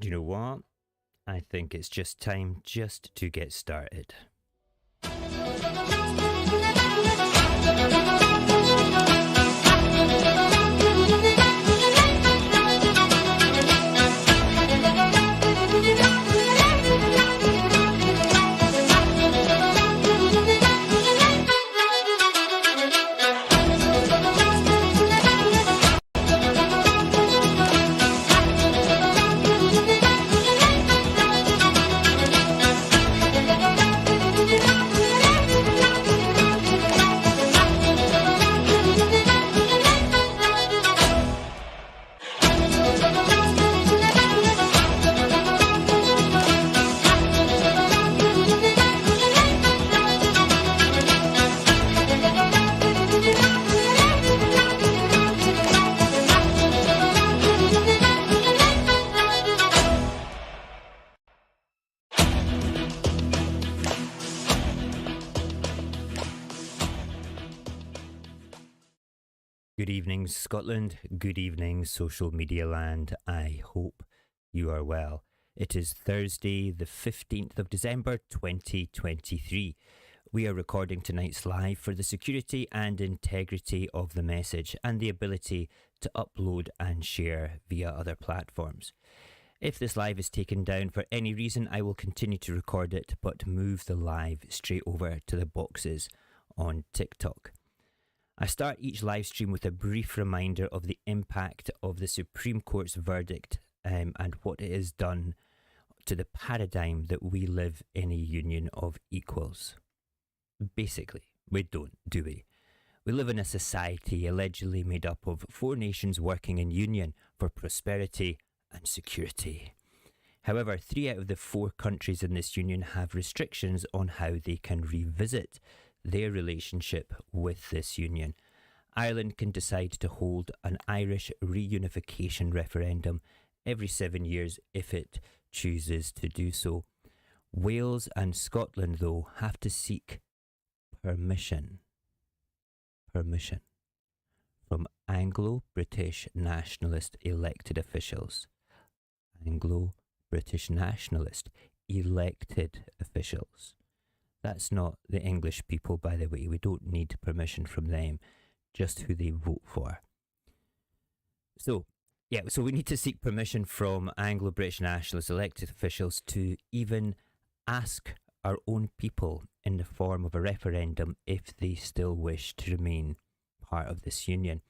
Do you know what? I think it's just time just to get started. Good evening, Scotland. Good evening, social media land. I hope you are well. It is Thursday, the 15th of December, 2023. We are recording tonight's live for the security and integrity of the message and the ability to upload and share via other platforms. If this live is taken down for any reason, I will continue to record it, but move the live straight over to the boxes on TikTok. I start each live stream with a brief reminder of the impact of the Supreme Court's verdict and what it has done to the paradigm that we live in a union of equals. Basically, we don't, do we? We live in a society allegedly made up of 4 nations working in union for prosperity and security. However, 3 out of the 4 countries in this union have restrictions on how they can revisit their relationship with this union. Ireland can decide to hold an Irish reunification referendum every 7 years if it chooses to do so. Wales and Scotland, though, have to seek permission from Anglo-British nationalist elected officials. Anglo-British nationalist elected officials. That's not the English people, by the way. We don't need permission from them, just who they vote for. So we need to seek permission from Anglo-British nationalist elected officials to even ask our own people in the form of a referendum if they still wish to remain part of this union.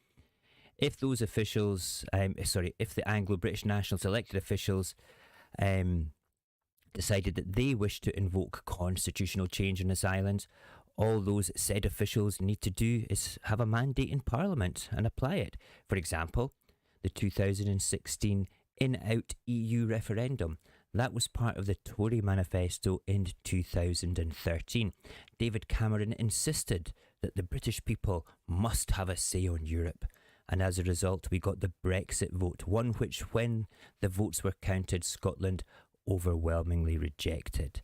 If those officials, if the Anglo-British nationalist elected officials decided that they wish to invoke constitutional change in this island, all those said officials need to do is have a mandate in Parliament and apply it. For example, the 2016 In-Out EU referendum. That was part of the Tory manifesto in 2013. David Cameron insisted that the British people must have a say on Europe. And as a result, we got the Brexit vote, one which, when the votes were counted, Scotland overwhelmingly rejected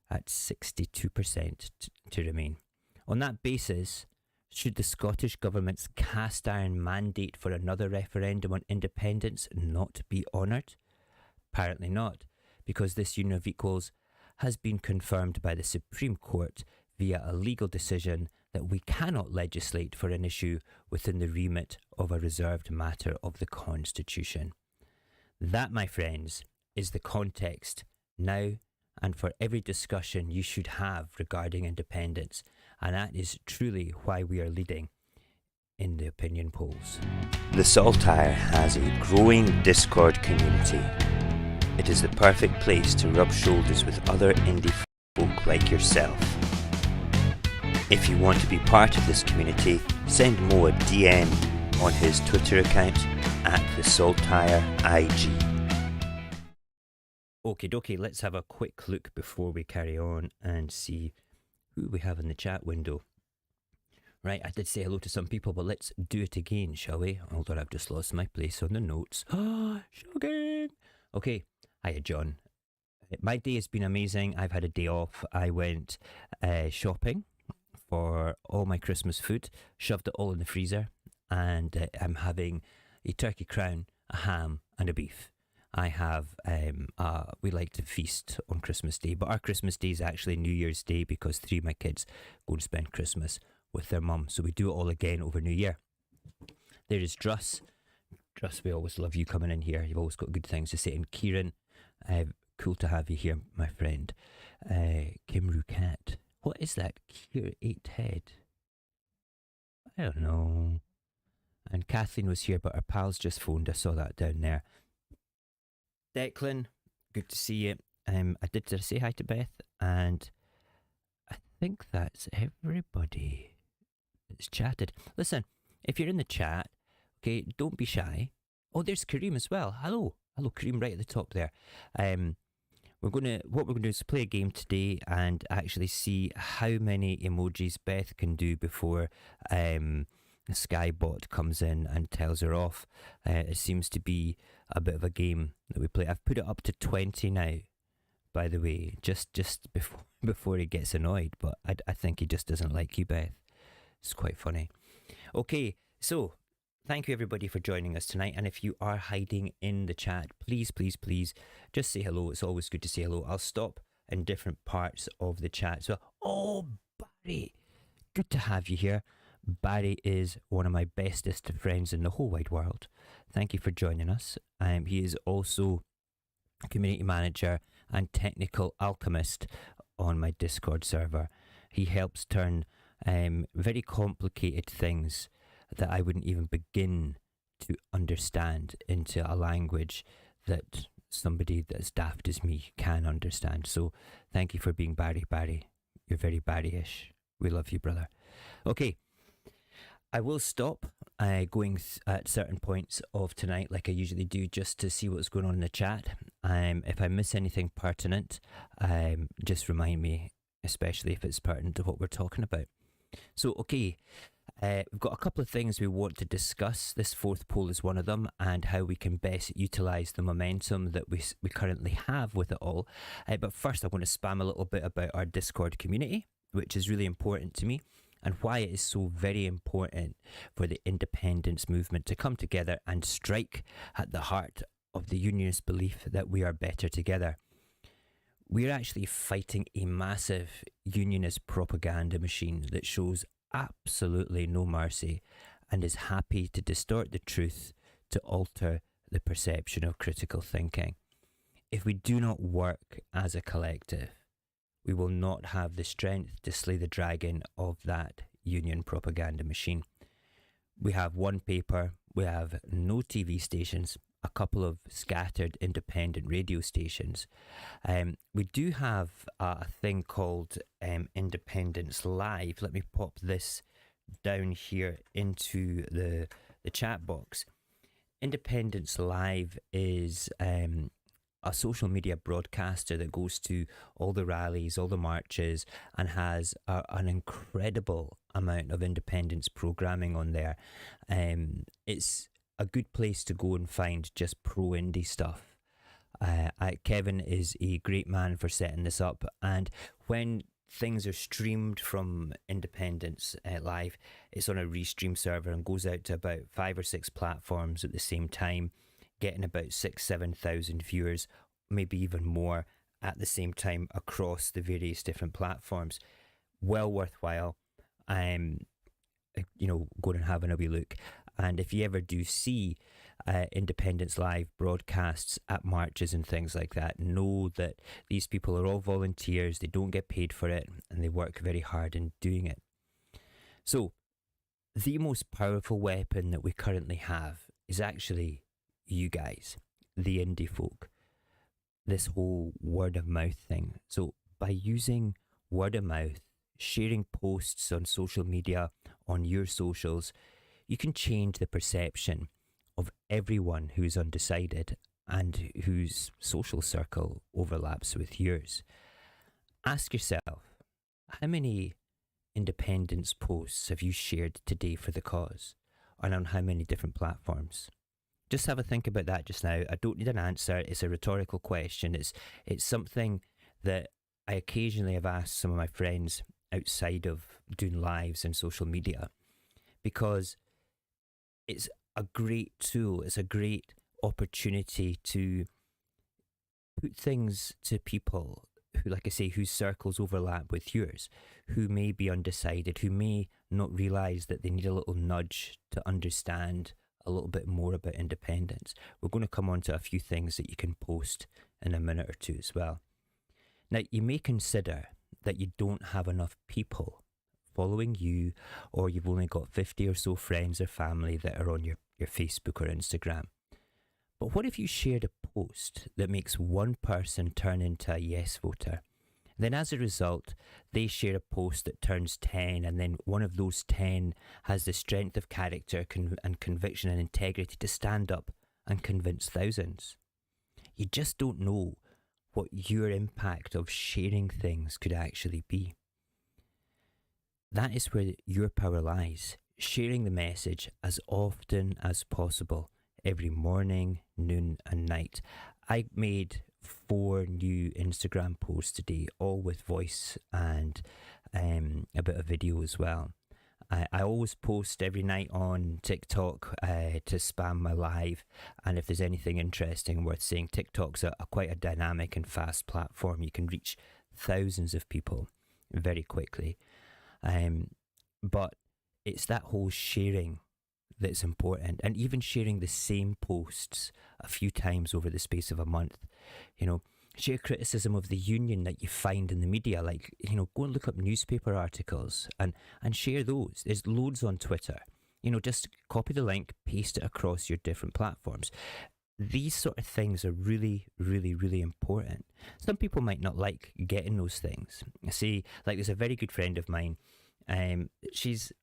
at 62% to remain. On that basis, should the Scottish government's cast iron mandate for another referendum on independence not be honoured? Apparently not, because this union of equals has been confirmed by the Supreme Court via a legal decision that we cannot legislate for an issue within the remit of a reserved matter of the Constitution. That, my friends, is the context now and for every discussion you should have regarding independence, and that is truly why we are leading in the opinion polls. The Saltire has a growing Discord community. It is the perfect place to rub shoulders with other indie folk like yourself. If you want to be part of this community, send Mo a DM on his Twitter account @thesaltireig. Okie dokie, let's have a quick look before we carry on and see who we have in the chat window. Right, I did say hello to some people, but let's do it again, shall we? Hold on, I've just lost my place on the notes. Shocking! Okay, hiya John. My day has been amazing. I've had a day off. I went shopping for all my Christmas food, shoved it all in the freezer, and I'm having a turkey crown, a ham and a beef. I have we like to feast on Christmas Day, but our Christmas Day is actually New Year's Day because 3 of my kids go and spend Christmas with their mum. So we do it all again over New Year. There is Druss. Druss, we always love you coming in here. You've always got good things to say. And Kieran, cool to have you here, my friend. Kim Rucat. What is that? Cure 8 head. I don't know. And Kathleen was here, but her pals just phoned. I saw that down there. Declan, good to see you. I did say hi to Beth, and I think that's everybody that's chatted. Listen, if you're in the chat, okay, don't be shy. Oh, there's Kareem as well. Hello, Kareem, right at the top there. What we're gonna do is play a game today and actually see how many emojis Beth can do before Skybot comes in and tells her off. It seems to be a bit of a game that we play. I've put it up to 20 now, by the way, just before he gets annoyed, but I think he just doesn't like you, Beth. It's quite funny. Okay, so thank you everybody for joining us tonight, and if you are hiding in the chat, please just say hello. It's always good to say hello. I'll stop in different parts of the chat. So, oh, Barry, good to have you here. Barry is one of my bestest friends in the whole wide world. Thank you for joining us. He is also a community manager and technical alchemist on my Discord server. He helps turn very complicated things that I wouldn't even begin to understand into a language that somebody that's daft as me can understand. So thank you for being Barry. Barry, you're very Barry-ish. We love you, brother. Okay. I will stop going at certain points of tonight like I usually do, just to see what's going on in the chat. If I miss anything pertinent, just remind me, especially if it's pertinent to what we're talking about. So, okay, we've got a couple of things we want to discuss. This fourth poll is one of them, and how we can best utilise the momentum that we currently have with it all. But first, I want to spam a little bit about our Discord community, which is really important to me, and why it is so very important for the independence movement to come together and strike at the heart of the unionist belief that we are better together. We're actually fighting a massive unionist propaganda machine that shows absolutely no mercy and is happy to distort the truth to alter the perception of critical thinking. If we do not work as a collective, we will not have the strength to slay the dragon of that union propaganda machine. We have one paper, we have no TV stations, a couple of scattered independent radio stations. We do have a thing called Independence Live. Let me pop this down here into the chat box. Independence Live is a social media broadcaster that goes to all the rallies, all the marches, and has an incredible amount of independence programming on there. It's a good place to go and find just pro-indie stuff. Kevin is a great man for setting this up, and when things are streamed from Independence Live, it's on a restream server and goes out to about 5 or 6 platforms at the same time, getting about 7,000 viewers, maybe even more at the same time across the various different platforms. Well worthwhile, go and having a wee look. And if you ever do see Independence Live broadcasts at marches and things like that, know that these people are all volunteers, they don't get paid for it, and they work very hard in doing it. So, the most powerful weapon that we currently have is actually you guys, the indie folk, this whole word of mouth thing. So by using word of mouth, sharing posts on social media, on your socials, you can change the perception of everyone who's undecided and whose social circle overlaps with yours. Ask yourself, how many independence posts have you shared today for the cause, and on how many different platforms? Just have a think about that just now. I don't need an answer. It's a rhetorical question. It's something that I occasionally have asked some of my friends outside of doing lives and social media, because it's a great tool. It's a great opportunity to put things to people who, like I say, whose circles overlap with yours, who may be undecided, who may not realise that they need a little nudge to understand a little bit more about independence. We're going to come on to a few things that you can post in a minute or two as well. Now, you may consider that you don't have enough people following you, or you've only got 50 or so friends or family that are on your Facebook or Instagram. But what if you shared a post that makes one person turn into a yes voter? Then as a result, they share a post that turns 10, and then one of those 10 has the strength of character and conviction and integrity to stand up and convince thousands. You just don't know what your impact of sharing things could actually be. That is where your power lies, sharing the message as often as possible, every morning, noon and night. I made 4 new Instagram posts today, all with voice and a bit of video as well. I always post every night on TikTok to spam my live, and if there's anything interesting worth saying, TikTok's quite a dynamic and fast platform. You can reach thousands of people very quickly. But it's that whole sharing that's important, and even sharing the same posts a few times over the space of a month. Share criticism of the union that you find in the media, like, go and look up newspaper articles and share those. There's loads on Twitter. Just copy the link, paste it across your different platforms. These sort of things are really, really, really important. Some people might not like getting those things. See, like, there's a very good friend of mine. She's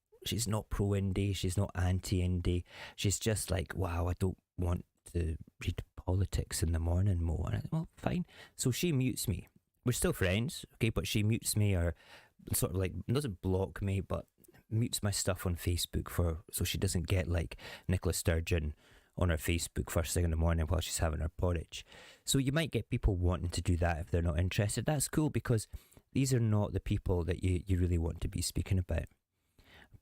not pro-Indy, she's not anti-Indy. She's just like, wow, I don't want to read politics in the morning, Mo. And I said, well, fine. So she mutes me. We're still friends, okay, but she mutes me, or sort of like, doesn't block me, but mutes my stuff on Facebook so she doesn't get like Nicola Sturgeon on her Facebook first thing in the morning while she's having her porridge. So you might get people wanting to do that if they're not interested. That's cool, because these are not the people that you really want to be speaking about.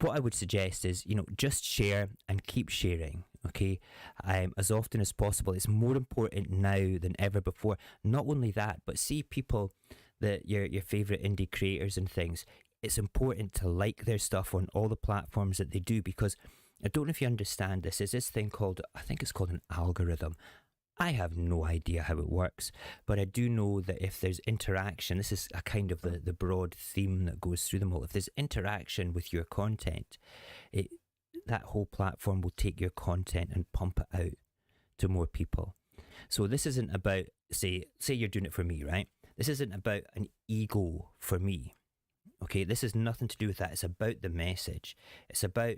What I would suggest is, just share and keep sharing, okay, as often as possible. It's more important now than ever before. Not only that, but see people that your favourite indie creators and things, it's important to like their stuff on all the platforms that they do, because I don't know if you understand this. There's this thing called, I think it's called an algorithm. I have no idea how it works, but I do know that if there's interaction, this is a kind of the broad theme that goes through them all. If there's interaction with your content, that whole platform will take your content and pump it out to more people. So this isn't about, say you're doing it for me, right? This isn't about an ego for me, okay? This has nothing to do with that. It's about the message. It's about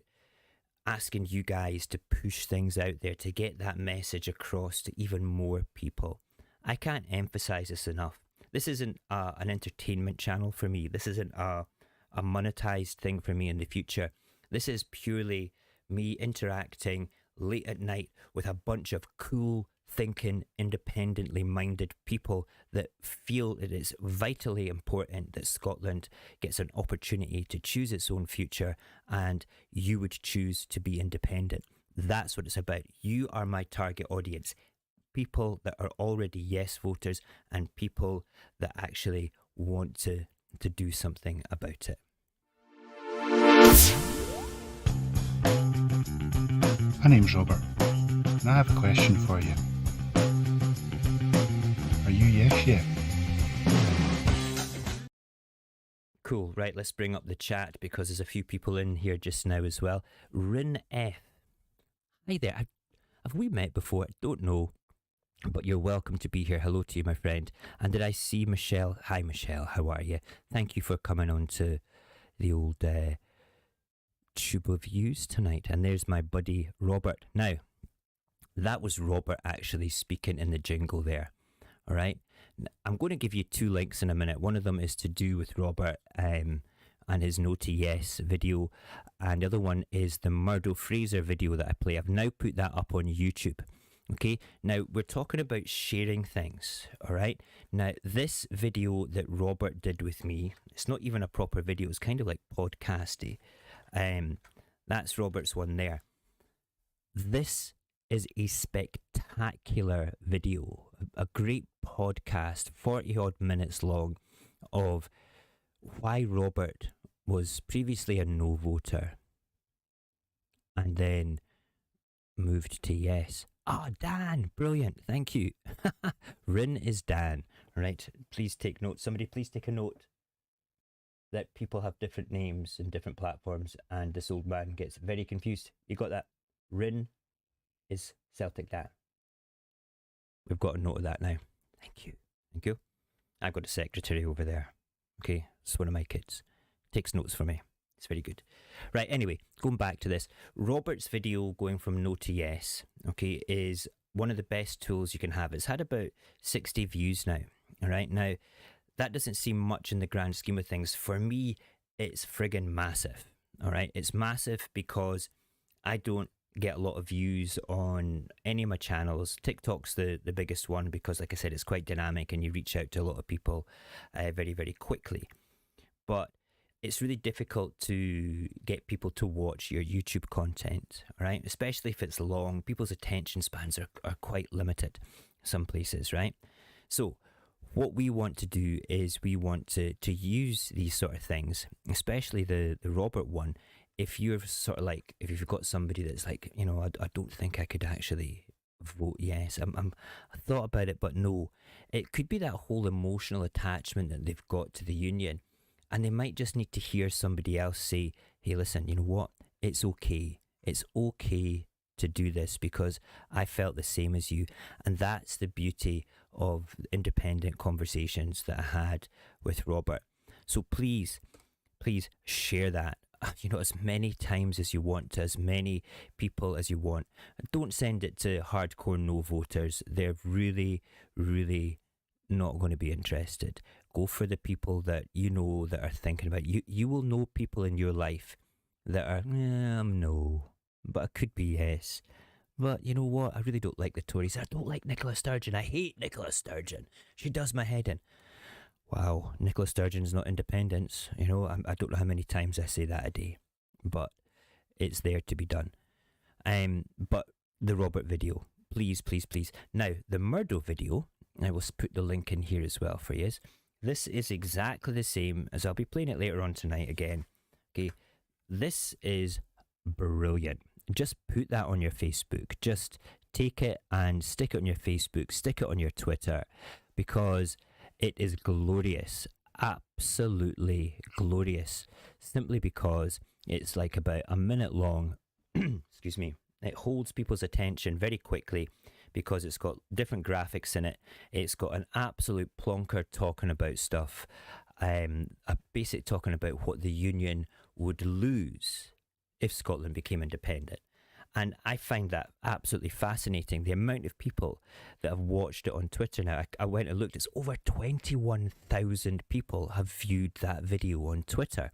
asking you guys to push things out there to get that message across to even more people. I can't emphasize this enough. This isn't an entertainment channel for me. This isn't a monetized thing for me in the future. This is purely me interacting late at night with a bunch of cool, thinking, independently minded people that feel it is vitally important that Scotland gets an opportunity to choose its own future, and you would choose to be independent. That's what it's about. You are my target audience. People that are already yes voters, and people that actually want to do something about it. My name's Robert, and I have a question for you. Are you yes yet? Cool, right, let's bring up the chat, because there's a few people in here just now as well. Rin F. Hi there, have we met before? I don't know, but you're welcome to be here. Hello to you, my friend. And did I see Michelle? Hi Michelle, how are you? Thank you for coming on to the old tube of views tonight. And there's my buddy Robert. Now, that was Robert actually speaking in the jingle there. All right, I'm going to give you 2 links in a minute. One of them is to do with Robert and his No to Yes video, and the other one is the Murdo Fraser video that I play. I've now put that up on YouTube. Okay, now we're talking about sharing things. All right, now this video that Robert did with me, it's not even a proper video, it's kind of like podcasty. That's Robert's one there. This is a spectacular video, a great podcast, 40 odd minutes long, of why Robert was previously a no voter and then moved to yes. Ah, Dan, brilliant, thank you. Rin is Dan. Right, please take note. Somebody please take a note that people have different names and different platforms, and this old man gets very confused. You got that? Rin is Celtic Dan. We've got a note of that now. Thank you. Thank you. I've got a secretary over there. Okay, it's one of my kids. Takes notes for me. It's very good. Right, anyway, going back to this. Robert's video going from no to yes, okay, is one of the best tools you can have. It's had about 60 views now. All right, now that doesn't seem much in the grand scheme of things. For me, it's friggin' massive. All right, it's massive because I don't get a lot of views on any of my channels. TikTok's the biggest one because, like I said, it's quite dynamic and you reach out to a lot of people very, very quickly. But it's really difficult to get people to watch your YouTube content, right? Especially if it's long. People's attention spans are quite limited some places, right? So what we want to do is we want to use these sort of things, especially the Robert one. If you're sort of like, if you've got somebody that's like, you know, I don't think I could actually vote yes. I thought about it, but no. It could be that whole emotional attachment that they've got to the union. And they might just need to hear somebody else say, hey, listen, you know what? It's okay. It's okay to do this because I felt the same as you. And that's the beauty of independent conversations that I had with Robert. So please share that, you know, as many times as you want, to as many people as you want. Don't send it to hardcore no voters. They're really, really not going to be interested. Go for the people that you know that are thinking about you. You will know people in your life that are no, but it could be yes. But you know what? I really don't like the Tories. I don't like Nicola Sturgeon. I hate Nicola Sturgeon. She does my head in. Wow, Nicola Sturgeon's not independence. You know, I don't know how many times I say that a day, but it's there to be done. But the Robert video, please. Now, the Murdo video, I will put the link in here as well for you. This is exactly the same as I'll be playing it later on tonight again. Okay, this is brilliant. Just put that on your Facebook. Just take it and stick it on your Facebook, stick it on your Twitter, because it is glorious. Absolutely glorious. Simply because it's like about a minute long. Excuse me. It holds people's attention very quickly because it's got different graphics in it. It's got an absolute plonker talking about stuff. A basic talking about what the Union would lose if Scotland became independent. And I find that absolutely fascinating. The amount of people that have watched it on Twitter now. I went and looked. It's over 21,000 people have viewed that video on Twitter.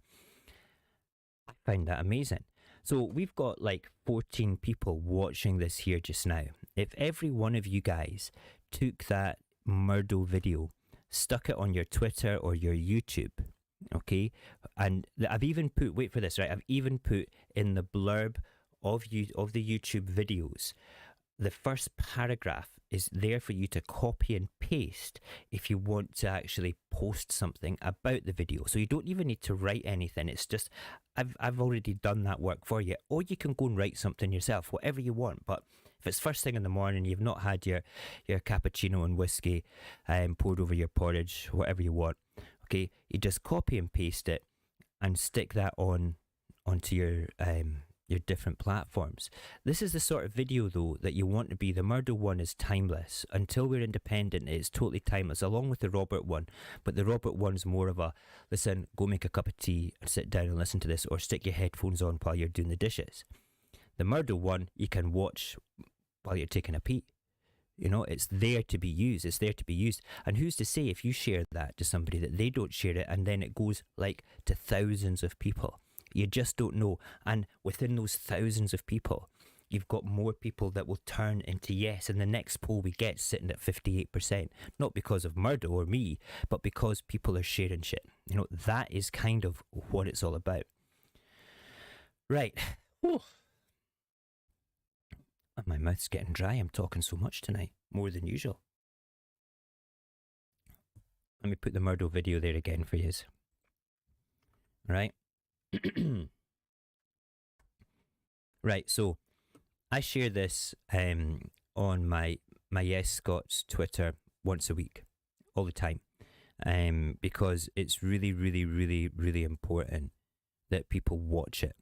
I find that amazing. So we've got like 14 people watching this here just now. If every one of you guys took that Murdo video, stuck it on your Twitter or your YouTube, okay, and I've even put, wait for this, right, I've even put in the blurb of the YouTube videos, the first paragraph is there for you to copy and paste if you want to actually post something about the video. So you don't even need to write anything. It's just, I've already done that work for you. Or you can go and write something yourself, whatever you want. But if it's first thing in the morning, you've not had your cappuccino and whiskey poured over your porridge, whatever you want, okay, you just copy and paste it and stick that onto your different platforms. This is the sort of video though that you want to be. The Murdo one is timeless. Until we're independent, it's totally timeless, along with the Robert one. But the Robert one's more of a, listen, go make a cup of tea and sit down and listen to this, or stick your headphones on while you're doing the dishes. The Murdo one you can watch while you're taking a pee. You know, it's there to be used. It's there to be used. And who's to say if you share that to somebody that they don't share it and then it goes like to thousands of people? You just don't know. And within those thousands of people, you've got more people that will turn into yes. And the next poll we get sitting at 58%. Not because of Murdo or me, but because people are sharing shit. You know, that is kind of what it's all about. Right. Whew. My mouth's getting dry. I'm talking so much tonight. More than usual. Let me put the Murdo video there again for you. Right? Right, so I share this on my Yes Scots Twitter once a week, all the time, because it's really, really, really, really important that people watch it,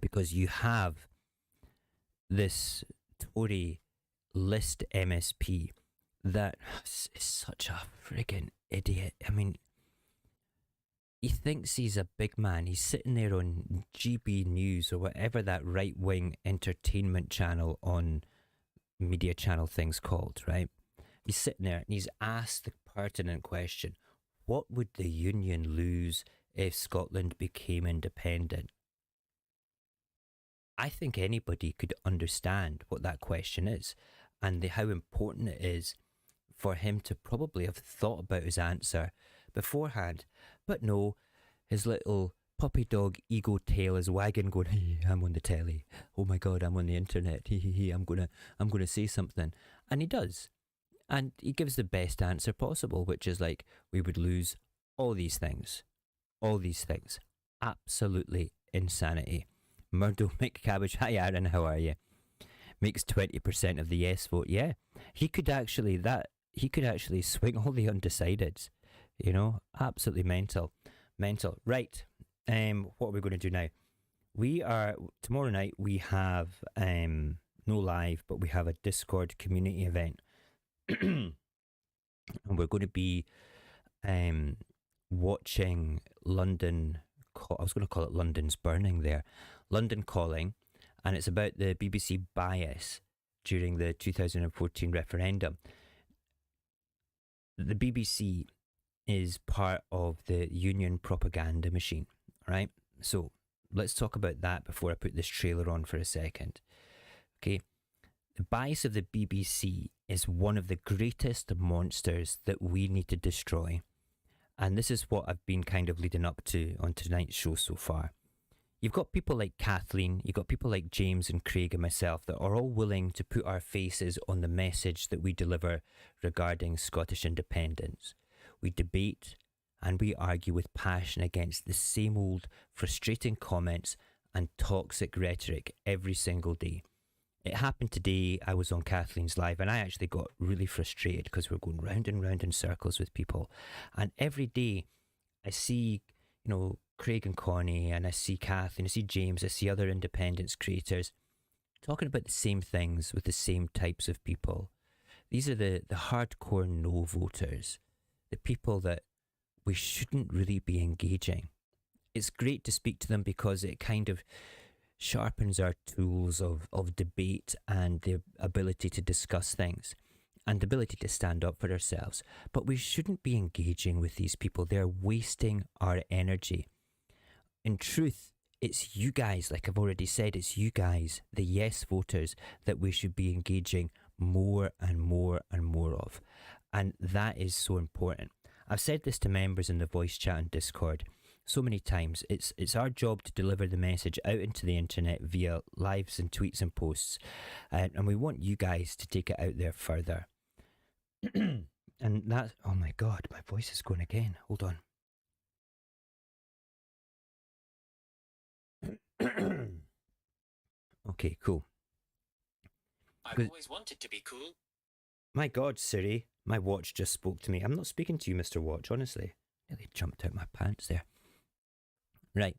because you have this Tory list MSP that is such a friggin' idiot. I mean, he thinks he's a big man. He's sitting there on GB News or whatever that right-wing entertainment channel on media channel thing's called, right? He's sitting there and he's asked the pertinent question, what would the Union lose if Scotland became independent? I think anybody could understand what that question is and how important it is for him to probably have thought about his answer beforehand. But no, his little puppy dog ego tail is wagging, going, hey, I'm on the telly. Oh my God, I'm on the internet. I'm gonna say something. And he does. And he gives the best answer possible, which is like, we would lose all these things. All these things. Absolutely insanity. Murdo McCabbage, hi Aaron, how are you? Makes 20% of the yes vote. Yeah, he could actually swing all the undecideds. You know, absolutely mental. Right. What are we going to do now? Tomorrow night we have no live, but we have a Discord community event. And we're going to be watching London. I was going to call it London's Burning there. London Calling, and it's about the BBC bias during the 2014 referendum. The BBC is part of the Union propaganda machine, right? So let's talk about that before I put this trailer on for a second. Okay, the bias of the BBC is one of the greatest monsters that we need to destroy. And this is what I've been kind of leading up to on tonight's show so far. You've got people like Kathleen, you've got people like James and Craig and myself that are all willing to put our faces on the message that we deliver regarding Scottish independence. We debate and we argue with passion against the same old frustrating comments and toxic rhetoric every single day. It happened today. I was on Kathleen's live and I actually got really frustrated because we're going round and round in circles with people. And every day I see, Craig and Connie, and I see Kathleen, I see James, I see other independence creators talking about the same things with the same types of people. These are the hardcore no voters, the people that we shouldn't really be engaging. It's great to speak to them because it kind of sharpens our tools of debate and the ability to discuss things and the ability to stand up for ourselves. But we shouldn't be engaging with these people. They're wasting our energy. In truth, it's you guys, like I've already said, it's you guys, the yes voters, that we should be engaging more and more and more of. And that is so important. I've said this to members in the voice chat and Discord so many times. It's our job to deliver the message out into the internet via lives and tweets and posts. And we want you guys to take it out there further. And that's, oh my God, my voice is going again. Hold on. Okay, cool. I've always wanted to be cool. My God, Siri, my watch just spoke to me. I'm not speaking to you, Mr. Watch, honestly. Nearly jumped out my pants there. Right.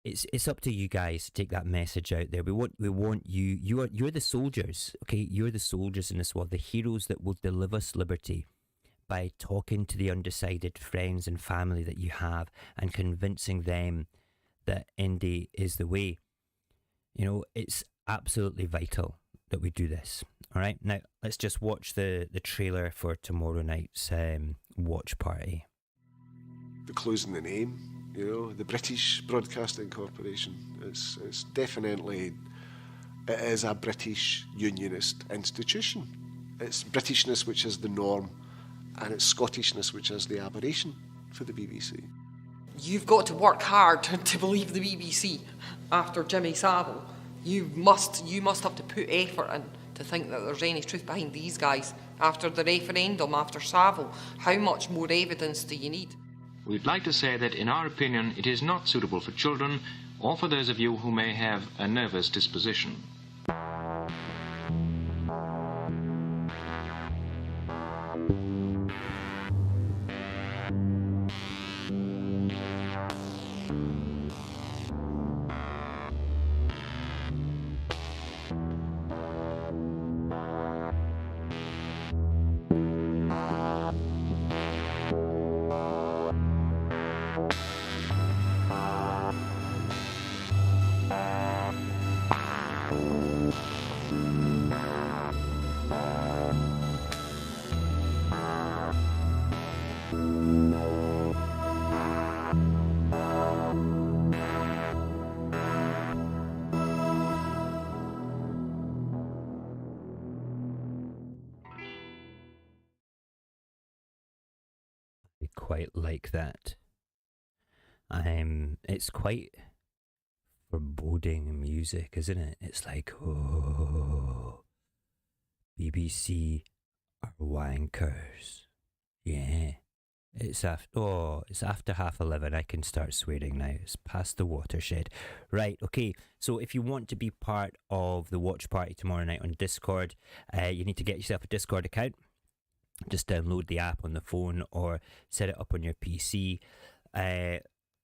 It's up to you guys to take that message out there. We want you. You're the soldiers, okay? You're the soldiers in this world, the heroes that will deliver us liberty by talking to the undecided friends and family that you have and convincing them that Indy is the way. It's absolutely vital that we do this. All right, now let's just watch the trailer for tomorrow night's watch party. The clues in the name, the British Broadcasting Corporation. It's definitely, it is a British unionist institution. It's Britishness which is the norm, and it's Scottishness which is the aberration for the BBC. You've got to work hard to believe the BBC after Jimmy Savile. You must have to put effort in to think that there's any truth behind these guys After the referendum, after Savile, how much more evidence do you need? We'd like to say that, in our opinion, it is not suitable for children or for those of you who may have a nervous disposition. I quite like that. It's quite foreboding music, isn't it? It's like, oh, BBC are wankers. Yeah. It's after 11:30. I can start swearing now. It's past the watershed. Right, okay. So if you want to be part of the watch party tomorrow night on Discord, you need to get yourself a Discord account. Just download the app on the phone or set it up on your PC.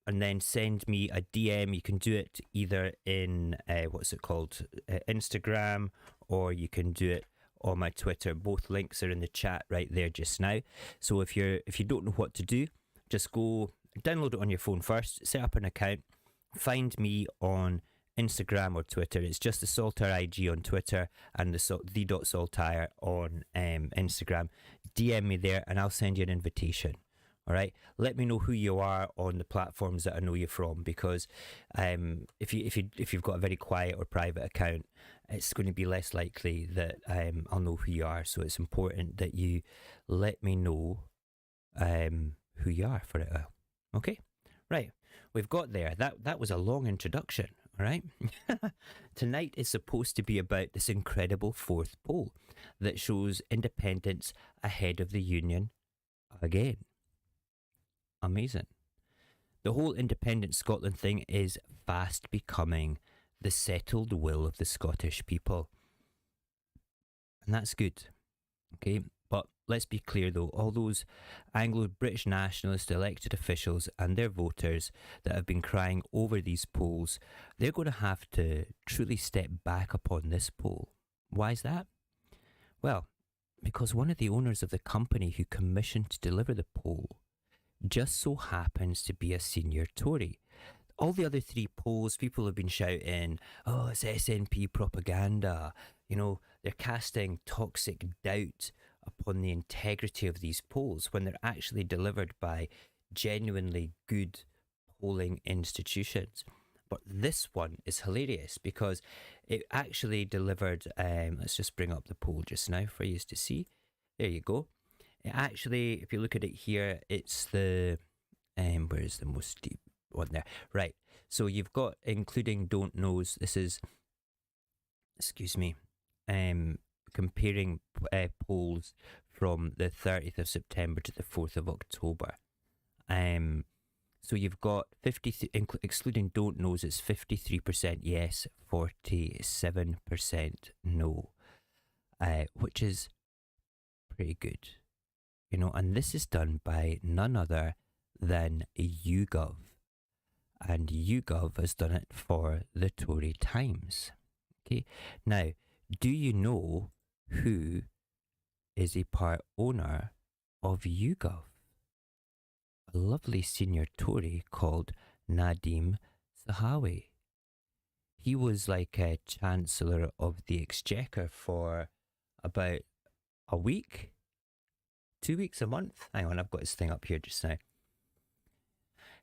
And then send me a DM. You can do it either in Instagram, or you can do it on my Twitter. Both links are in the chat right there just now. So if you don't know what to do, just go download it on your phone first, set up an account, find me on Instagram or Twitter. It's just the Saltire IG on Twitter and the .saltire on Instagram. DM me there and I'll send you an invitation. All right, let me know who you are on the platforms that I know you from, because if you've got a very quiet or private account, it's going to be less likely that I'll know who you are. So it's important that you let me know who you are for it. Okay, right, we've got there. That was a long introduction. All right, tonight is supposed to be about this incredible fourth poll that shows independence ahead of the Union again. Amazing. The whole independent Scotland thing is fast becoming the settled will of the Scottish people. And that's good. Okay, but let's be clear though, all those Anglo-British nationalist elected officials and their voters that have been crying over these polls, they're going to have to truly step back upon this poll. Why is that? Well, because one of the owners of the company who commissioned to deliver the poll just so happens to be a senior Tory. All the other three polls, people have been shouting, oh, it's SNP propaganda. You know, they're casting toxic doubt upon the integrity of these polls when they're actually delivered by genuinely good polling institutions. But this one is hilarious because it actually delivered, let's just bring up the poll just now for you to see. There you go. It actually, if you look at it here, it's the, where's the most deep one there? Right, so you've got, including don't knows, this is, excuse me, comparing polls from the 30th of September to the 4th of October. So you've got excluding don't knows, it's 53% yes, 47% no, which is pretty good. You know, and this is done by none other than YouGov. And YouGov has done it for the Tory Times. Okay, now, do you know who is a part owner of YouGov? A lovely senior Tory called Nadim Zahawi. He was like a Chancellor of the Exchequer for about a week. 2 weeks, a month. Hang on, I've got his thing up here just now.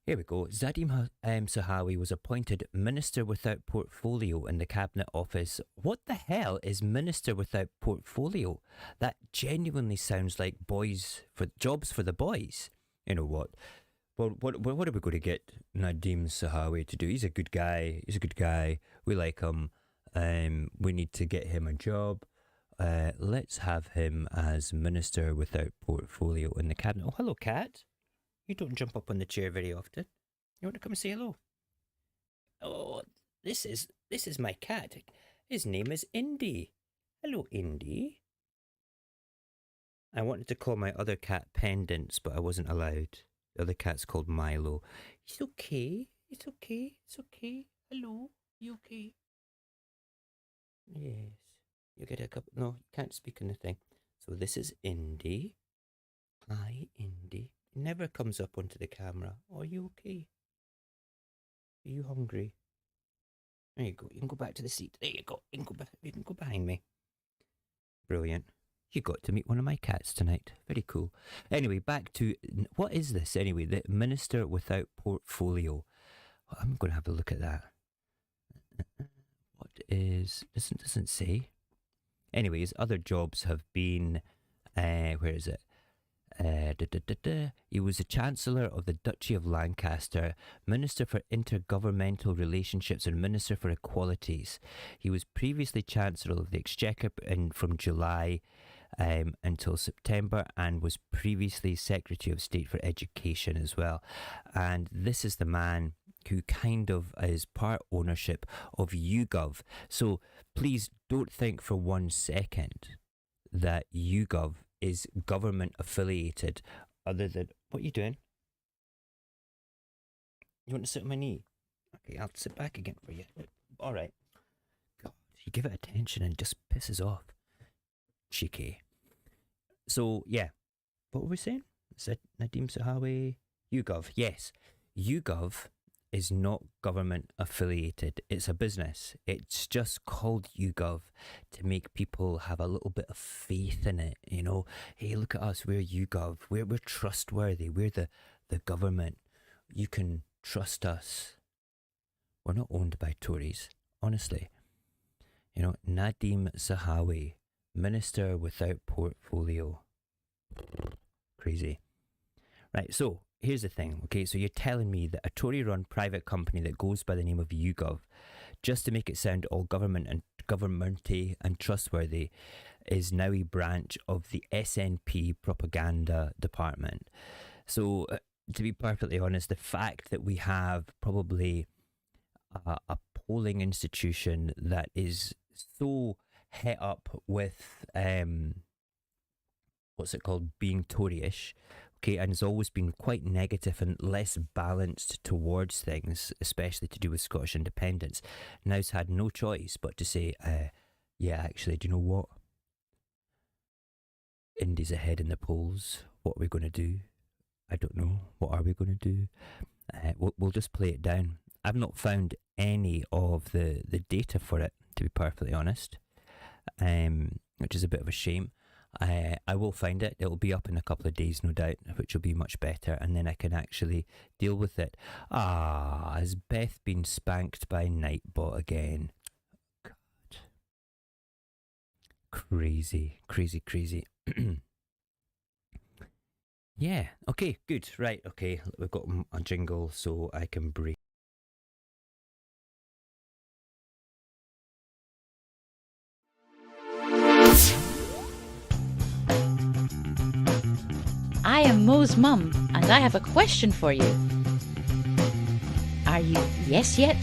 Here we go. Nadim Zahawi was appointed Minister Without Portfolio in the Cabinet Office. What the hell is Minister Without Portfolio? That genuinely sounds like jobs for the boys. You know what? Well, what are we going to get Nadim Zahawi to do? He's a good guy. We like him. We need to get him a job. Let's have him as Minister without portfolio in the cabinet. Oh, hello, cat. You don't jump up on the chair very often. You want to come and say hello? Oh, this is my cat. His name is Indy. Hello, Indy. I wanted to call my other cat Pendants, but I wasn't allowed. The other cat's called Milo. He's okay. It's okay. It's okay. Hello. You okay? Yes. You get a cup. No, you can't speak on the thing. So this is Indy. Hi, Indy. It never comes up onto the camera. Oh, are you okay? Are you hungry? There you go. You can go back to the seat. There you go. You can go back. You can go behind me. Brilliant. You got to meet one of my cats tonight. Very cool. Anyway, back to what is this anyway? The Minister without portfolio. I'm going to have a look at that. What is? Doesn't say. Anyways, other jobs have been. Where is it? He was the Chancellor of the Duchy of Lancaster, Minister for Intergovernmental Relationships and Minister for Equalities. He was previously Chancellor of the Exchequer from July until September, and was previously Secretary of State for Education as well. And this is the man who kind of is part ownership of YouGov. So please don't think for 1 second that YouGov is government affiliated, other than... What are you doing? You want to sit on my knee? Okay, I'll sit back again for you. Alright. God, you give it attention and it just pisses off. Cheeky. So, yeah. What were we saying? Is that Nadeem Sahawi? YouGov. Yes. YouGov is not government affiliated. It's a business. It's just called YouGov to make people have a little bit of faith in it. You know, hey, look at us. We're YouGov. We're trustworthy. We're the government. You can trust us. We're not owned by Tories, honestly. You know, Nadeem Sahawi, Minister without portfolio. Crazy. Right, so here's the thing, okay? So you're telling me that a Tory-run private company that goes by the name of YouGov, just to make it sound all governmenty and trustworthy, is now a branch of the SNP propaganda department. So, to be perfectly honest, the fact that we have probably a polling institution that is so het up with what's it called, being Tory-ish, okay, and has always been quite negative and less balanced towards things, especially to do with Scottish independence, now's had no choice but to say, yeah, actually, do you know what? Indy's ahead in the polls. What are we going to do? I don't know. What are we going to do? We'll just play it down. I've not found any of the data for it, to be perfectly honest, which is a bit of a shame. I will find it. It'll be up in a couple of days, no doubt, which will be much better, and then I can actually deal with it. Has Beth been spanked by Nightbot again? God. Crazy. Yeah, okay, good. Right, okay, we've got a jingle so I can breathe. I am Mo's mum, and I have a question for you. Are you yes yet?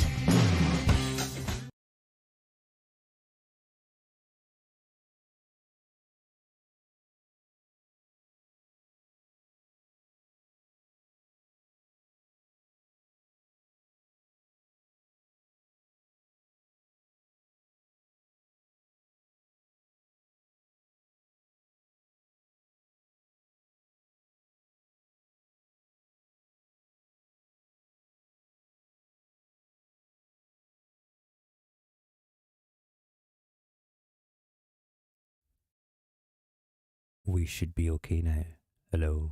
We should be okay now. Hello.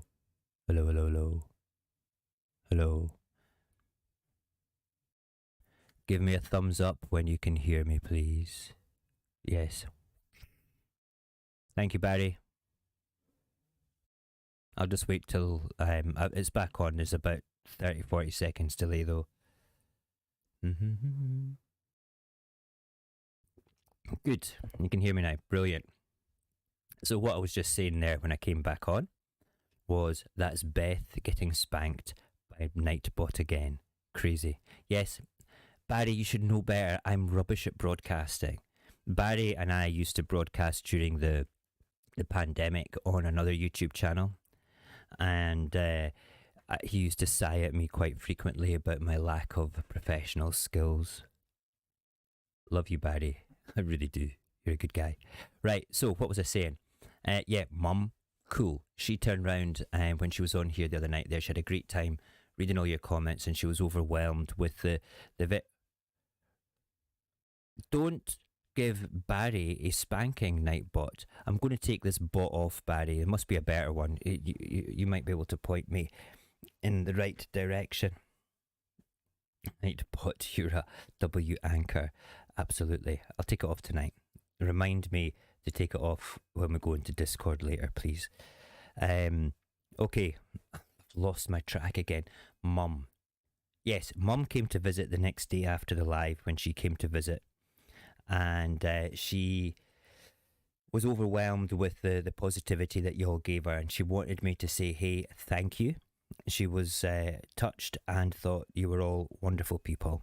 Hello, hello, hello. Hello. Give me a thumbs up when you can hear me, please. Yes. Thank you, Barry. I'll just wait till it's back on. There's about 30-40 seconds delay though. Good. You can hear me now. Brilliant. So what I was just saying there when I came back on was that's Beth getting spanked by Nightbot again. Crazy. Yes, Barry, you should know better. I'm rubbish at broadcasting. Barry and I used to broadcast during the pandemic on another YouTube channel, and he used to sigh at me quite frequently about my lack of professional skills. Love you, Barry. I really do. You're a good guy. Right, so what was I saying? Yeah, Mum, cool. She turned round when she was on here the other night there. She had a great time reading all your comments, and she was overwhelmed with the Don't give Barry a spanking, Nightbot. I'm going to take this bot off, Barry. It must be a better one. You might be able to point me in the right direction. Nightbot, you're a W anchor. Absolutely. I'll take it off tonight. Remind me to take it off when we go into Discord later, please. Okay. I've lost my track again. Mum. Yes, Mum came to visit the next day after the live when she came to visit. And she was overwhelmed with the positivity that you all gave her, and she wanted me to say, hey, thank you. She was touched and thought you were all wonderful people.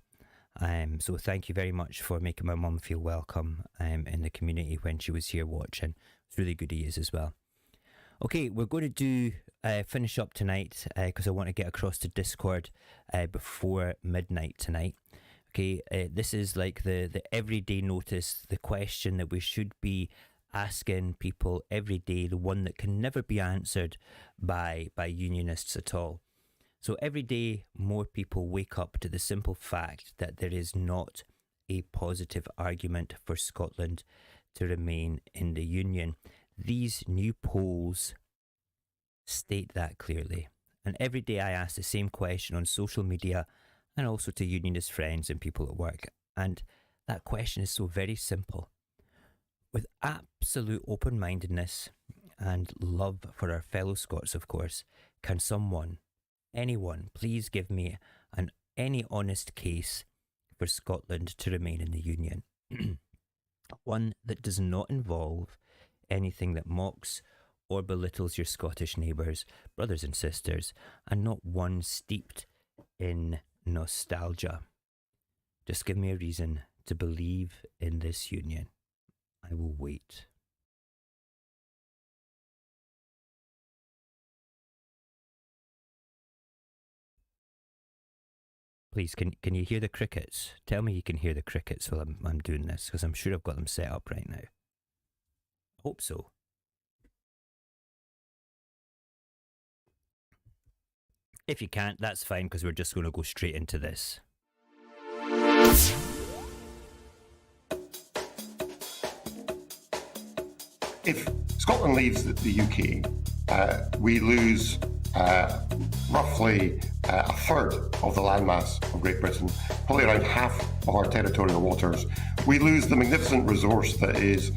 So thank you very much for making my mum feel welcome in the community when she was here watching. It's really good of you as well. Okay, we're going to do finish up tonight because I want to get across to Discord before midnight tonight. Okay, this is like the everyday notice, the question that we should be asking people every day, the one that can never be answered by unionists at all. So every day more people wake up to the simple fact that there is not a positive argument for Scotland to remain in the Union. These new polls state that clearly. And every day I ask the same question on social media and also to unionist friends and people at work. And that question is so very simple. With absolute open-mindedness and love for our fellow Scots, of course, can someone, anyone, please give me any honest case for Scotland to remain in the Union? One that does not involve anything that mocks or belittles your Scottish neighbours, brothers and sisters, and not one steeped in nostalgia. Just give me a reason to believe in this union. I will wait. Please, can you hear the crickets? Tell me you can hear the crickets while I'm doing this, because I'm sure I've got them set up right now. I hope so. If you can't, that's fine, because we're just going to go straight into this. If Scotland leaves the UK, we lose roughly a third of the landmass of Great Britain, probably around half of our territorial waters. We lose the magnificent resource that is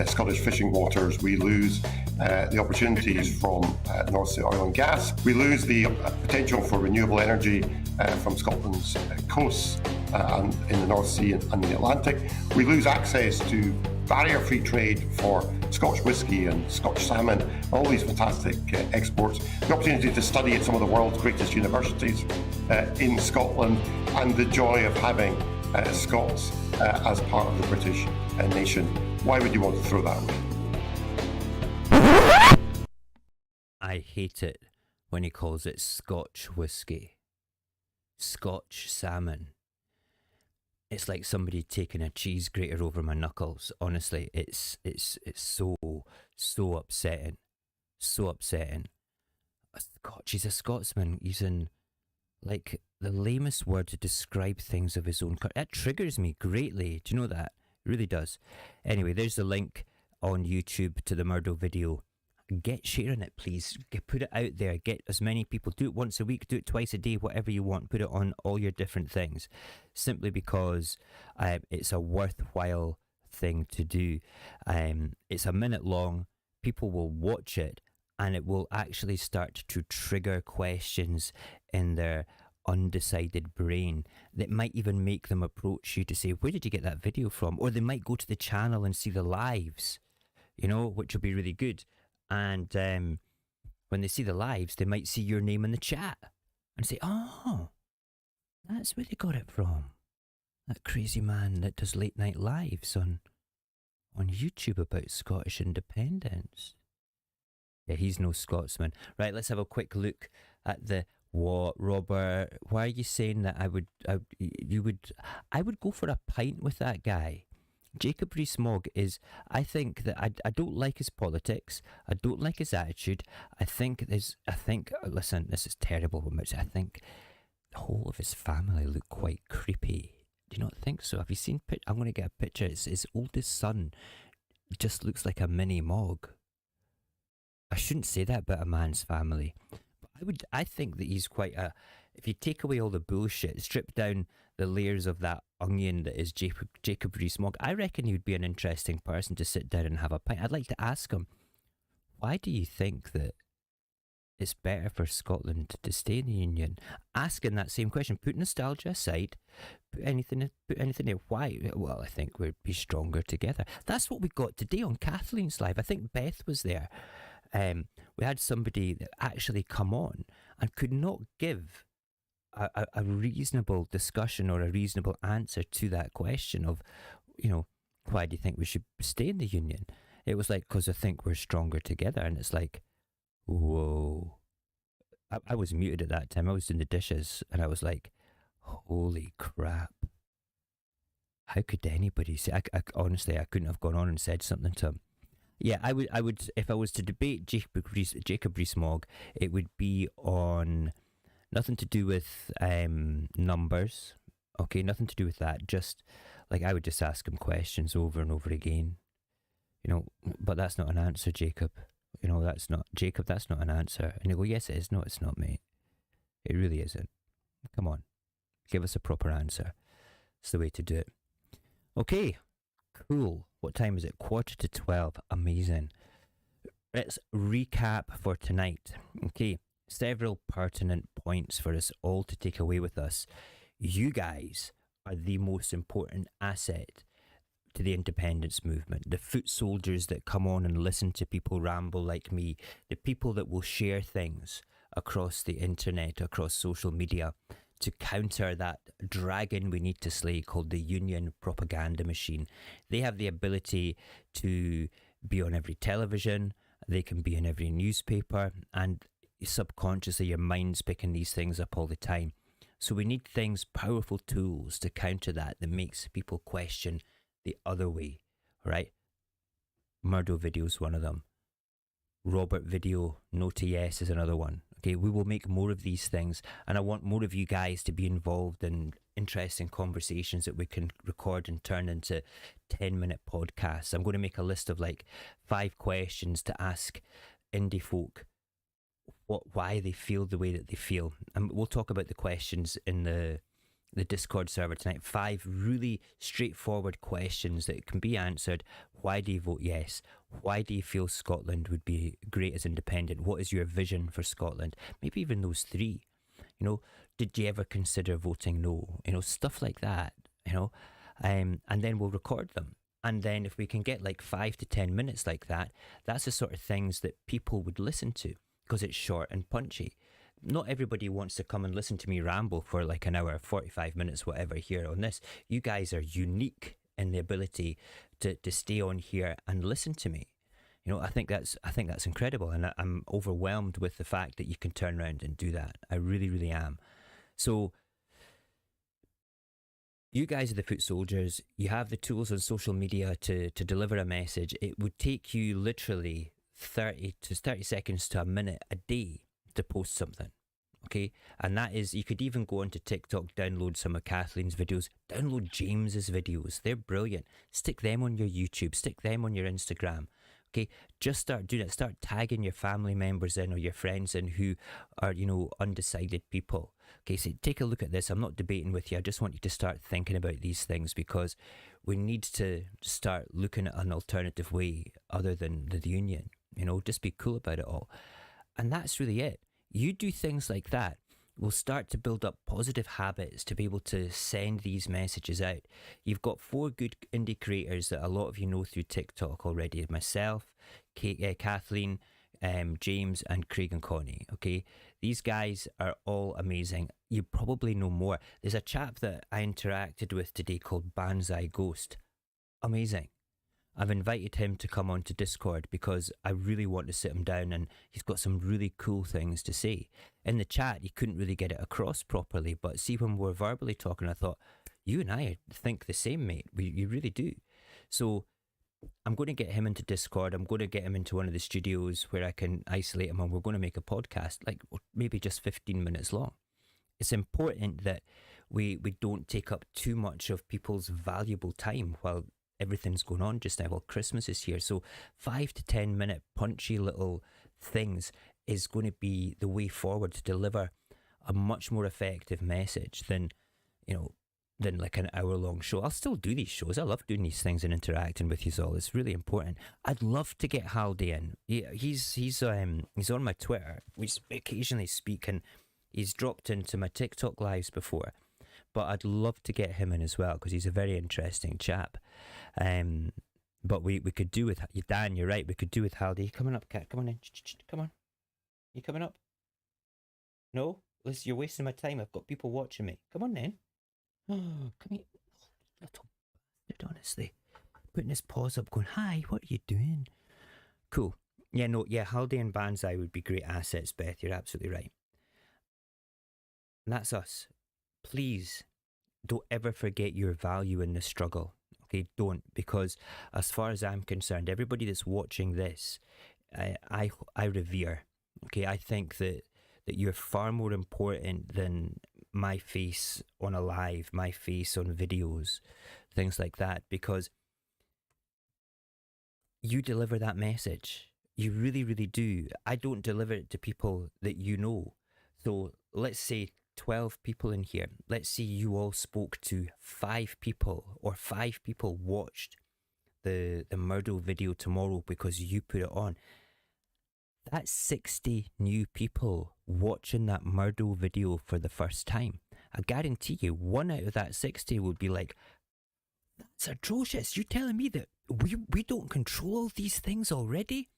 Scottish fishing waters. We lose the opportunities from North Sea oil and gas. We lose the potential for renewable energy from Scotland's coasts and in the North Sea and the Atlantic. We lose access to barrier-free trade for Scotch whisky and Scotch salmon, all these fantastic exports, the opportunity to study at some of the world's greatest universities in Scotland, and the joy of having Scots as part of the British nation. Why would you want to throw that away? I hate it when he calls it Scotch whisky. Scotch salmon. It's like somebody taking a cheese grater over my knuckles. Honestly, it's so upsetting. So upsetting. He's a Scotsman using like the lamest word to describe things of his own country. That triggers me greatly. Do you know that? It really does. Anyway, there's the link on YouTube to the Murdo video. Get sharing it, please. Put it out there. Get as many people. Do it once a week. Do it twice a day. Whatever you want. Put it on all your different things. Simply because it's a worthwhile thing to do. It's a minute long. People will watch it, and it will actually start to trigger questions in their undecided brain that might even make them approach you to say, where did you get that video from? Or they might go to the channel and see the lives. which will be really good. And when they see the lives, they might see your name in the chat and say, oh, that's where they got it from. That crazy man that does late night lives on YouTube about Scottish independence. Yeah, he's no Scotsman. Right, let's have a quick look at the what, Robert. Why are you saying that I would go for a pint with that guy? Jacob Rees-Mogg is, I think that I don't like his politics. I don't like his attitude. Listen, this is terrible. I think the whole of his family look quite creepy. Do you not think so? Have you seen? I'm going to get a picture. It's his oldest son. Just looks like a mini Mogg. I shouldn't say that about a man's family. But I think that he's quite a. If you take away all the bullshit, strip down the layers of that onion that is Jacob Rees-Mogg, I reckon he would be an interesting person to sit down and have a pint. I'd like to ask him, why do you think that it's better for Scotland to stay in the Union? Asking that same question, put nostalgia aside, put anything there. Why? Well, I think we'd be stronger together. That's what we got today on Kathleen's Live. I think Beth was there. We had somebody that actually come on and could not give a reasonable discussion or a reasonable answer to that question of, why do you think we should stay in the Union? It was like, because I think we're stronger together. And it's like, whoa. I was muted at that time. I was doing the dishes and I was like, holy crap. How could anybody say? Honestly, I couldn't have gone on and said something to him. Yeah, I would. If I was to debate Jacob Rees-Mogg, it would be on nothing to do with numbers. Okay, nothing to do with that. Just like I would just ask him questions over and over again. But that's not an answer, Jacob. That's not Jacob. That's not an answer. And you go, yes, it is. No, it's not, mate. It really isn't. Come on, give us a proper answer. It's the way to do it. Okay. Cool. What time is it? 11:45. Amazing. Let's recap for tonight. Okay. Several pertinent points for us all to take away with us. You guys are the most important asset to the independence movement. The foot soldiers that come on and listen to people ramble like me. The people that will share things across the internet, across social media, to counter that dragon we need to slay called the Union propaganda machine. They have the ability to be on every television, they can be in every newspaper, and subconsciously your mind's picking these things up all the time. So we need things, powerful tools to counter that makes people question the other way, right? Murdo video's one of them. Robert video, no to yes is another one. Okay, we will make more of these things, and I want more of you guys to be involved in interesting conversations that we can record and turn into 10-minute podcasts. I'm going to make a list of like 5 questions to ask indie folk why they feel the way that they feel. And we'll talk about the questions in the Discord server tonight. 5 really straightforward questions that can be answered. Why do you vote yes? Why do you feel Scotland would be great as independent? What is your vision for Scotland? Maybe even those 3. Did you ever consider voting no? Stuff like that, and then we'll record them. And then if we can get like 5 to 10 minutes like that, that's the sort of things that people would listen to because it's short and punchy. Not everybody wants to come and listen to me ramble for like an hour, 45 minutes, whatever here on this. You guys are unique in the ability to stay on here and listen to me. I think that's incredible, and I'm overwhelmed with the fact that you can turn around and do that. I really, really am. So you guys are the foot soldiers. You have the tools on social media to deliver a message. It would take you literally 30 seconds to a minute a day to post something. Okay, and that is, you could even go onto TikTok, download some of Kathleen's videos, download James's videos. They're brilliant. Stick them on your YouTube, stick them on your Instagram. Okay, just start doing it. Start tagging your family members in or your friends in who are, undecided people. Okay, so take a look at this. I'm not debating with you. I just want you to start thinking about these things because we need to start looking at an alternative way other than the Union. Just be cool about it all. And that's really it. You do things like that. we'll start to build up positive habits to be able to send these messages out. You've got 4 good indie creators that a lot of you know through TikTok already. Myself, Kathleen, James, and Craig and Connie. Okay, these guys are all amazing. You probably know more. There's a chap that I interacted with today called Banzai Ghost. Amazing. I've invited him to come onto Discord because I really want to sit him down, and he's got some really cool things to say. In the chat, he couldn't really get it across properly, but see, when we're verbally talking, I thought, you and I think the same, mate. You really do. So I'm going to get him into Discord. I'm going to get him into one of the studios where I can isolate him, and we're going to make a podcast, like maybe just 15 minutes long. It's important that we don't take up too much of people's valuable time while everything's going on just now. Well, Christmas is here, so 5 to 10 minute punchy little things is going to be the way forward to deliver a much more effective message than like an hour-long show. I'll still do these shows. I love doing these things and interacting with you all. It's really important. I'd love to get Haldy in. He's on my Twitter. We occasionally speak, and he's dropped into my TikTok lives before. But I'd love to get him in as well because he's a very interesting chap. But we could do with Dan. You're right. We could do with Haldy. Coming up, cat. Come on in. Come on. You coming up? No, listen. You're wasting my time. I've got people watching me. Come on then. Oh, come here, little bastard. Honestly, putting his paws up, going, "Hi, what are you doing?" Cool. Yeah, no, yeah. Haldy and Banzai would be great assets, Beth. You're absolutely right. And that's us. Please don't ever forget your value in the struggle. Okay, don't, because as far as I'm concerned, everybody that's watching this, I revere. Okay, I think that you're far more important than my face on a live, my face on videos, things like that, because you deliver that message. You really, really do. I don't deliver it to people that you know. So let's say 12 people in here. Let's say you all spoke to 5 people, or 5 people watched the Murdo video tomorrow because you put it on. That's 60 new people watching that Murdo video for the first time. I guarantee you, 1 out of that 60 would be like, "That's atrocious. You're telling me that we don't control all these things already?"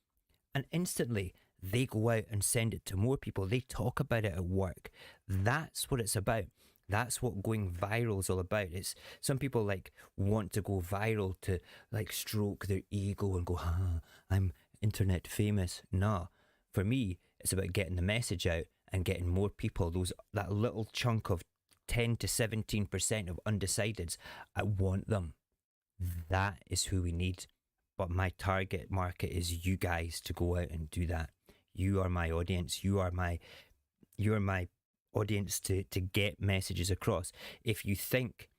And instantly, they go out and send it to more people. They talk about it at work. That's what it's about. That's what going viral is all about. It's some people like want to go viral to like stroke their ego and go, I'm internet famous. No, for me, it's about getting the message out and getting more people. That little chunk of 10 to 17% of undecideds. I want them. That is who we need. But my target market is you guys to go out and do that. You are my audience. You are my audience to get messages across. If you think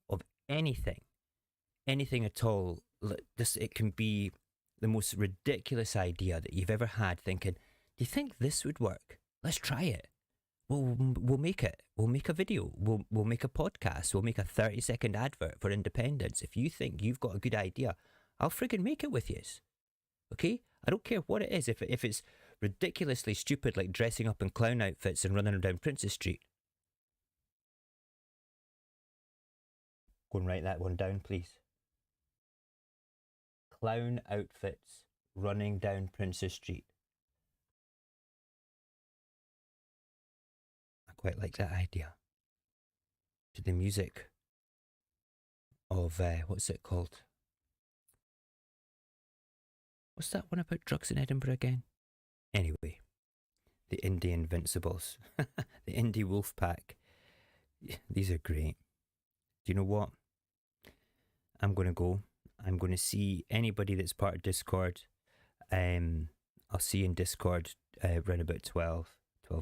of anything at all, it can be the most ridiculous idea that you've ever had, thinking, do you think this would work? Let's try it. We'll make it. We'll make a video. We'll make a podcast. We'll make a 30-second advert for independence. If you think you've got a good idea, I'll friggin' make it with you. Okay? I don't care what it is. If it's ridiculously stupid, like dressing up in clown outfits and running down Princess Street. Go and write that one down, please. Clown outfits running down Princess Street. I quite like that idea. To the music of, what's it called? What's that one about drugs in Edinburgh again? Anyway, the Indy Invincibles. The Indy Wolf Pack. These are great. Do you know what? I'm going to go. I'm going to see anybody that's part of Discord. I'll see you in Discord around about 12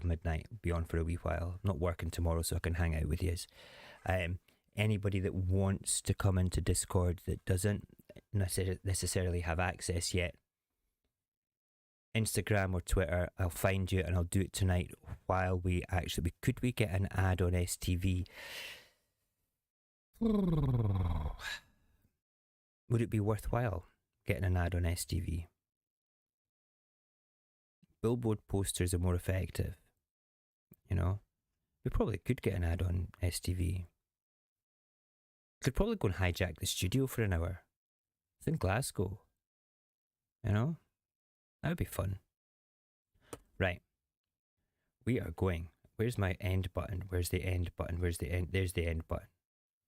midnight. Be on for a wee while. I'm not working tomorrow, so I can hang out with you. Anybody that wants to come into Discord that doesn't necessarily have access yet, Instagram or Twitter, I'll find you and I'll do it tonight while we actually... Could we get an ad on STV? Would it be worthwhile getting an ad on STV? Billboard posters are more effective, you know? We probably could get an ad on STV. Could probably go and hijack the studio for an hour. It's in Glasgow. You know? That would be fun. Right. We are going. Where's my end button? Where's the end button? Where's the end? There's the end button.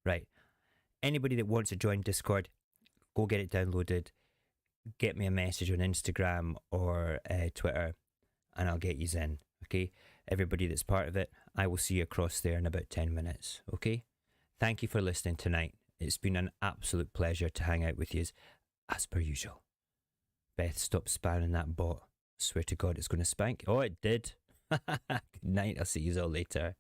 Right. Anybody that wants to join Discord, go get it downloaded. Get me a message on Instagram or Twitter, and I'll get you in. Okay? Everybody that's part of it, I will see you across there in about 10 minutes. Okay? Thank you for listening tonight. It's been an absolute pleasure to hang out with you as per usual. Beth, stop spamming that bot. Swear to God, it's going to spank. Oh, it did. Good night. I'll see you all later.